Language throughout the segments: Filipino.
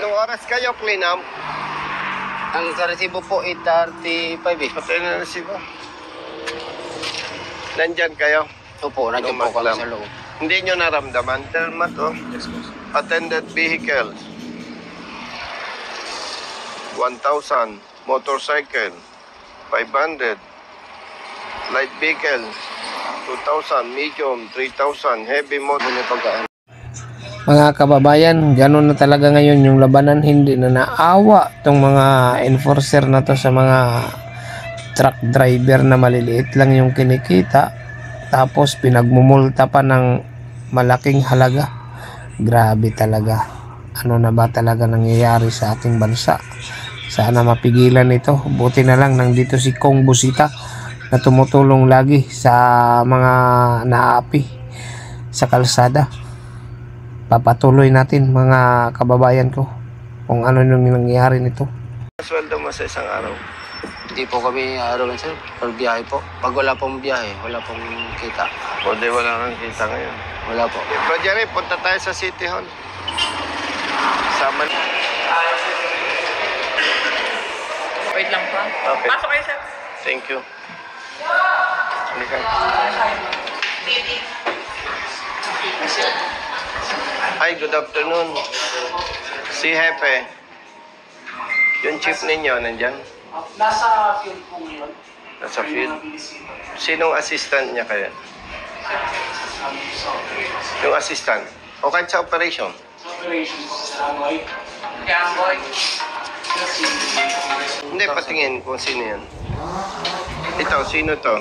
Anong oras kayo clean up? Ang karesibo po 8:35 eh. Patay na resibo. Nandyan kayo? Opo, nandiyan po kami sa loob. Hindi nyo naramdaman? Termat, oh. Attended vehicle. 1,000. Motorcycle. 500. Light vehicle. 2,000. Medium. 3,000. Heavy motor. Mga kababayan, gano'n na talaga ngayon yung labanan. Hindi na naawa tong mga enforcer na to sa mga truck driver na maliliit lang yung kinikita, tapos pinagmumulta pa ng malaking halaga. Grabe talaga. Ano na ba talaga nangyayari sa ating bansa? Sana mapigilan ito. Buti na lang nandito si Kong Busita na tumutulong lagi sa mga naapi sa kalsada. Papatuloy natin mga kababayan ko kung ano yung nangyayari nito. Sweldo mo sa isang araw? Hindi po kami arawan sir, per biyahe po. Pag wala pong biyahe, wala pong kita. O di wala kang kita ngayon. Wala po. Bro Jerry, punta tayo sa City Hall. Sama. Wait lang pa. Okay. Pasok kayo, sir. Thank you. Halika. Hi, good afternoon. Si Hepe. Yung chief ninyo, nandyan? Nasa field po ngayon. Nasa field. Sinong assistant niya kaya? Yung assistant? O kahit sa operation? Operations po sa Amboy. Kaya Amboy. Hindi, patingin kung sino yan. Ito, sino to?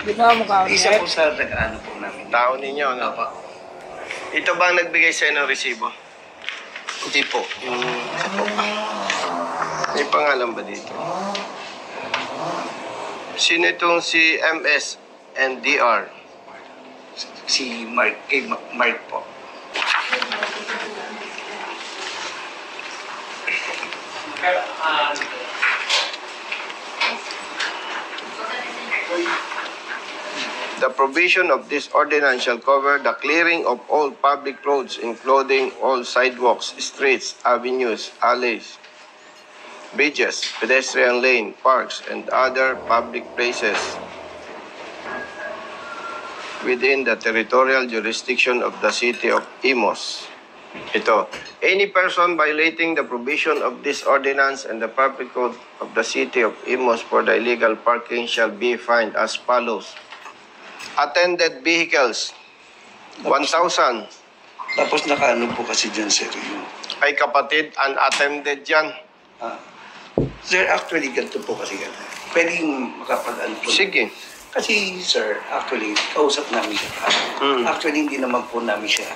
Di ba mukha? Isa po sa taga-ano po namin. Tao ninyo, no? Ito ba ang nagbigay sa'yo ng resibo? Hindi po. Yung isa po. May pangalan ba dito? Sino itong si MS and DR? Si Mark, kay Mark po. Pero, The provision of this ordinance shall cover the clearing of all public roads, including all sidewalks, streets, avenues, alleys, bridges, pedestrian lane, parks, and other public places within the territorial jurisdiction of the city of Imos. Ito, any person violating the provision of this ordinance and the public code of the city of Imos for the illegal parking shall be fined as follows. Attended vehicles, 1,000. Tapos nakaano po kasi dyan, sir, yung... Ay kapatid, unattended yan. Sir, actually, ganito po kasi yan. Pwedeng makapag-ano po. Sige. Kasi, sir, actually, kausap namin siya. Actually, hindi naman po namin siya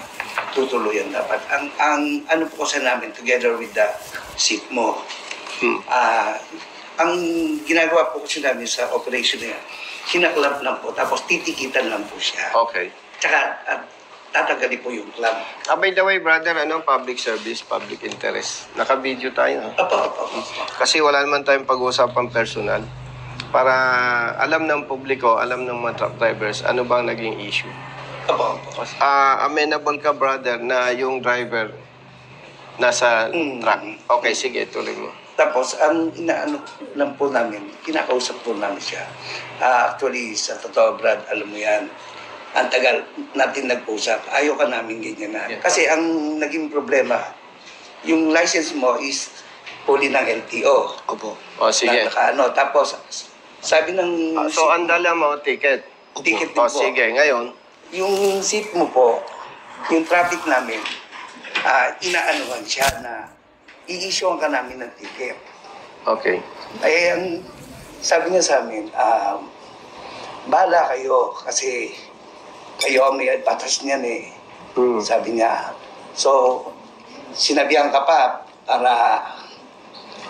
tutuluyan dapat. Ang ano po kasi namin, together with the SIPMO, ang ginagawa po kasi namin sa operation na yan, kinaklap lang po, tapos titikitan lang po siya. Okay. Tsaka, tatagali po yung club. By the way, brother, public service, public interest. Naka-video tayo. Opo. Kasi wala naman tayong pag-uusapang personal. Para alam ng publiko, alam ng mga truck drivers, ano bang naging issue. Opo. Amenable ka, brother, na yung driver nasa truck. Okay, sige, tuloy mo. Tapos, ang inaano lang po namin, kinakausap po namin siya. Actually, sa totoo, Brad, alam mo yan, ang tagal natin nag-usap. Ayaw ka namin ganyan na. Kasi ang naging problema, yung license mo is huli ng LTO. Opo. O, sige. Tapos, sabi ng... So, ang dala mo, ticket. Ticket din O, po. sige, ngayon. Yung seat mo po, yung traffic namin, inaanuhan siya na i-issuean ka namin ng ticket. Okay. Ay, ang sabi niya sa amin, bahala kayo kasi kayo ang may batas niyan eh. Sabi niya. So, sinabihan ka pa para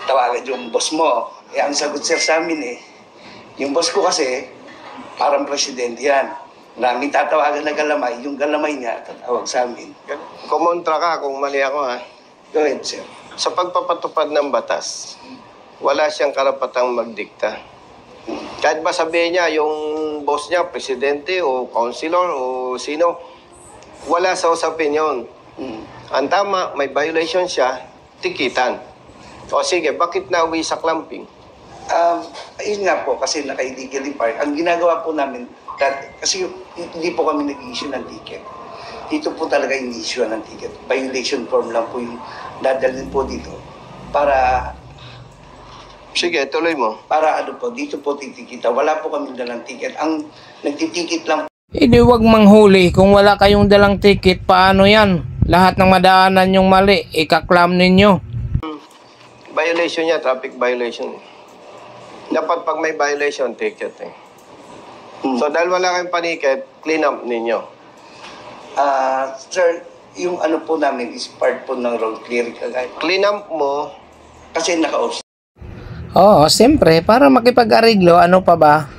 tawagan yung boss mo. Eh, ang sagot siya sa amin eh, yung boss ko kasi, parang presidente yan. Maraming tatawagan na galamay, yung galamay niya tatawag sa amin. Kumontra ka kung mali ako, ha? Go ahead, sir. Sa pagpapatupad ng batas, wala siyang karapatang magdikta. Kahit ba sabihin niya, yung boss niya, presidente o councilor o sino, wala sa usapin yun. Ang tama, may violation siya, tikitan. O sige, bakit nauwi sa clamping? Ayun nga po, kasi naka-illegally park. Ang ginagawa po namin, kasi hindi po kami nag-issue ng ticket. Dito po talaga yung issue ng ticket. Violation form lang po yung dadalhin po dito. Para Sige, tuloy mo. ano po, dito po titikita. Wala po kami dalang ticket. Ang nagtitikit lang Hindi wag manghuli. Kung wala kayong dalang ticket, paano yan? Lahat ng madaanan yung mali, ikaklam ninyo. Violation niya, traffic violation. Dapat pag may violation, ticket eh. So dahil wala kayong paniket, clean up ninyo. sir, yung ano po namin is part po ng road clearing kagaya. Clean up mo, Kasi naka-off. Oo, siyempre, para makipag-ariglo, ano pa ba?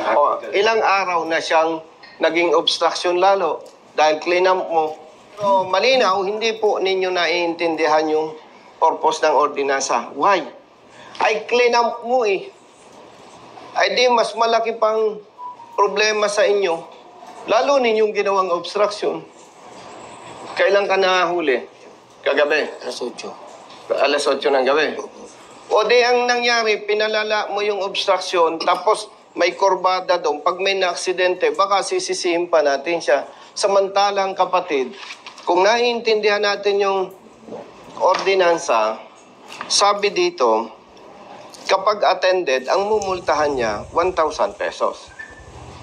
o, ilang araw na siyang naging obstruction lalo dahil clean up mo. So, malinaw, hindi po ninyo naiintindihan yung purpose ng ordinansa. Why? Ay clean up mo eh. Ay di mas malaki pang problema sa inyo. Lalo ninyong ginawang obstruction. Kailan ka nahuli? Kagabi? Alas 8. Alas 8 ng gabi. O di ang nangyari, pinalala mo yung obstruction, tapos may kurbada doon. Pag may na-aksidente, baka sisisihin pa natin siya. Samantalang kapatid, kung naiintindihan natin yung ordinansa, sabi dito, kapag attended, ang mumultahan niya, 1,000 pesos.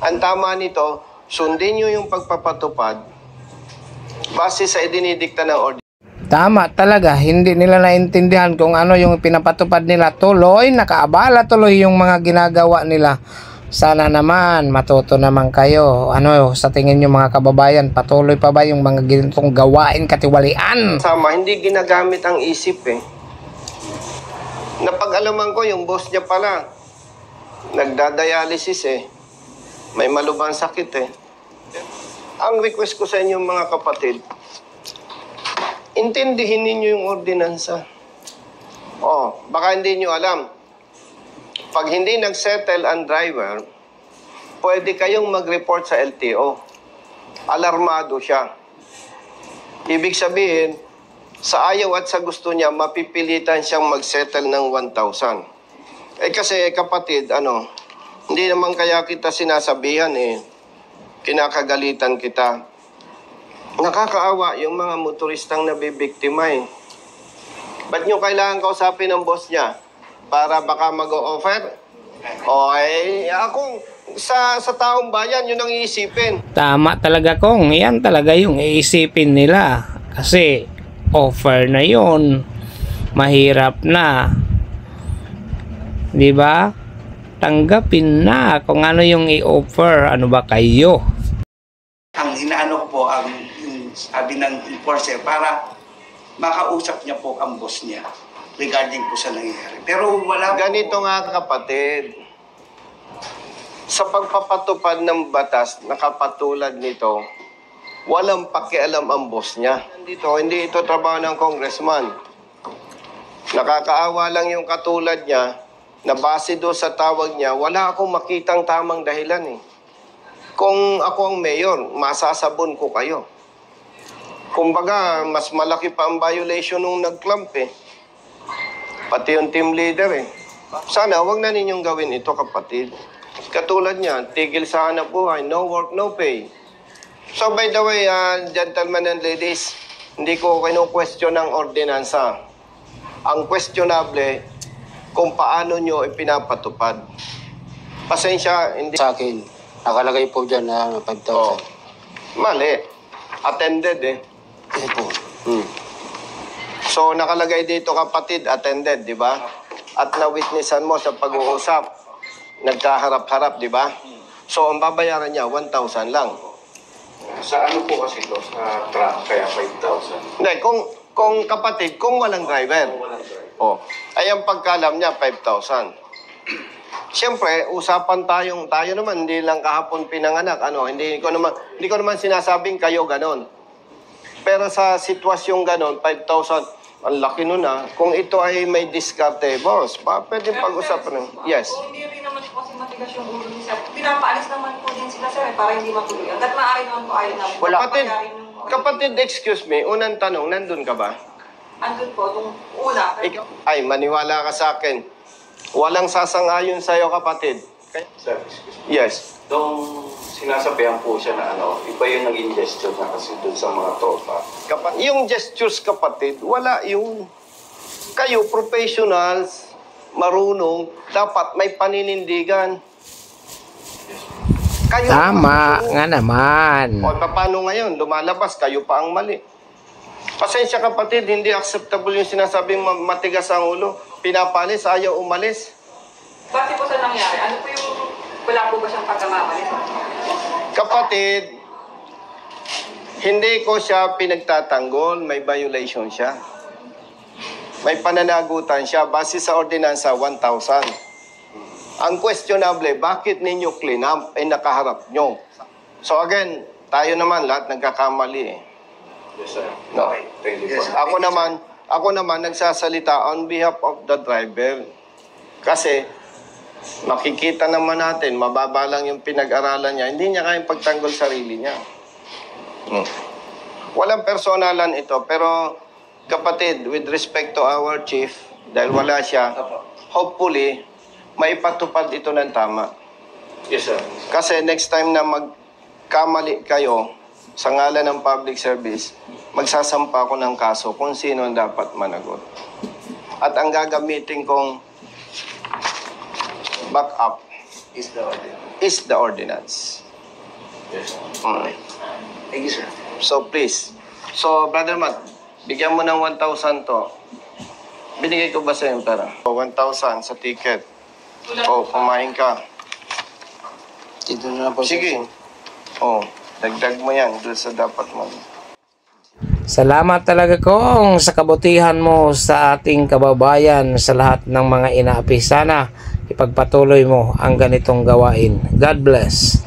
Ang tama nito, sundin niyo yung pagpapatupad base sa idinidikta ng ordinansa. Tama talaga, hindi nila naintindihan kung ano yung pinapatupad nila. Tuloy, nakaabala tuloy yung mga ginagawa nila. Sana naman, matuto naman kayo. Ano, sa tingin nyo mga kababayan, patuloy pa ba yung mga ganitong gawain katiwalian? Sama, hindi ginagamit ang isip eh. Napag-alaman ko, yung boss niya pala, nagdadialysis eh. May malubhang sakit eh. Ang request ko sa inyo mga kapatid, intindihin ninyo yung ordinansa. Baka hindi nyo alam. Pag hindi nag-settle ang driver, pwede kayong mag-report sa LTO. Alarmado siya. Ibig sabihin, sa ayaw at sa gusto niya, mapipilitan siyang mag-settle ng 1,000. Kasi kapatid, hindi naman kaya kita sinasabihan kinakagalitan kita. Nakakaawa yung mga motoristang nabibiktima eh. Ba't nyo kailangan kausapin ng boss niya? Para baka mag-o-offer? Akong sa taong bayan, yun ang iisipin. Tama talaga kung, yan talaga yung iisipin nila. Kasi offer na yun. Mahirap na. Di ba? Tanggapin na kung ano yung i-offer. Ano ba kayo? Ang inaano ko po, yung sabi ng enforcer, para makausap niya po ang boss niya regarding po sa nangyayari. Pero wala po. Ganito nga kapatid, sa pagpapatupad ng batas na kapatulad nito, walang pakialam ang boss niya. Hindi ito trabaho ng congressman. Nakakaawa lang yung katulad niya na base doon sa tawag niya, wala akong makitang tamang dahilan eh. Kung ako ang mayor, masasabon ko kayo. Kumbaga, mas malaki pa ang violation nung nag-clamp eh. Pati yung team leader eh. Sana, wag na ninyong gawin ito kapatid. Katulad niya, tigil sa hanap buhay, no work, no pay. So by the way, gentlemen and ladies, hindi ko kinu-question ang ordinansa. Ang questionable, kung paano nyo ipinapatupad. Pasensya, hindi... Sa akin, nakalagay po dyan na 5,000. Mali. Attended eh. Ito po. So nakalagay dito kapatid, attended, di ba? At na-witnessan mo sa pag-uusap, nagkaharap-harap, di ba? So ang babayaran niya, 1,000 lang. Sa ano po kasi ito? Sa truck, kaya 5,000. Hindi, kung kapatid, kung walang driver. Ay ang pagkalam niya, 5,000. Siyempre, usapan tayo naman, hindi lang kahapon pinanganak. Hindi ko naman sinasabing kayo ganon. Pero sa sitwasyong ganon, 5,000, ang laki nun ah. Kung ito ay may diskarte, boss, pwede pag-usapan. Yes. Kung hindi rin naman po kasi matigas yung ulo ni sir, pinapaalis naman po din sila sir para hindi matuloy. Hanggat maaari naman po ayaw namin. Kapatid, Kapatid, excuse me, unang tanong, nandun ka ba? Andun po, nung una. Ikaw? Ay, maniwala ka sa akin. Walang sasang-ayon sa'yo, kapatid. Sir, excuse me. Yes. Nung sinasabihan po siya na iba yung naging gesture na kasi dun sa mga tropa. Yung gestures, kapatid, wala yun. Kayo, professionals, marunong, dapat may paninindigan. Kayo, Tama nga naman. O, paano ngayon? Lumalabas, kayo pa ang mali. Pasensya kapatid, hindi acceptable yung sinasabing matigas ang ulo. Pinapalis, ayaw umalis. Base po sa nangyari, ano po yung, wala po ba siyang pagkamamali? Kapatid, hindi ko siya pinagtatanggol, may violation siya. May pananagutan siya base sa ordinansa 1,000. Ang questionable, bakit ninyo clean up ay nakaharap nyo? So again, tayo naman lahat nagkakamali eh. Yes, sir. No. Okay, thank you Yes, po. sir. Ako naman nagsasalita on behalf of the driver. Kasi makikita naman natin, mababa lang yung pinag-aralan niya, hindi niya kayang pagtanggol sarili niya. Walang personalan ito, pero kapatid, with respect to our chief, dahil wala siya, hopefully, maipatupad ito ng tama. Yes, sir. Kasi next time na magkamali kayo sa ngalan ng public service, magsasampa ako ng kaso kung sino ang dapat managot. At ang gagamitin kong backup Is the order. is the ordinance. Yes, sir. Thank you, sir. So please. So Brother Matt, bigyan mo ng 1,000 to. Binigay ko ba sa yung pera? 1,000 sa ticket. O, kumain ka. Dito na lang po. Sige. O, dagdag mo yan doon sa dapat mo. Salamat talaga kong sa kabutihan mo sa ating kababayan sa lahat ng mga inaapi. Sana ipagpatuloy mo ang ganitong gawain. God bless.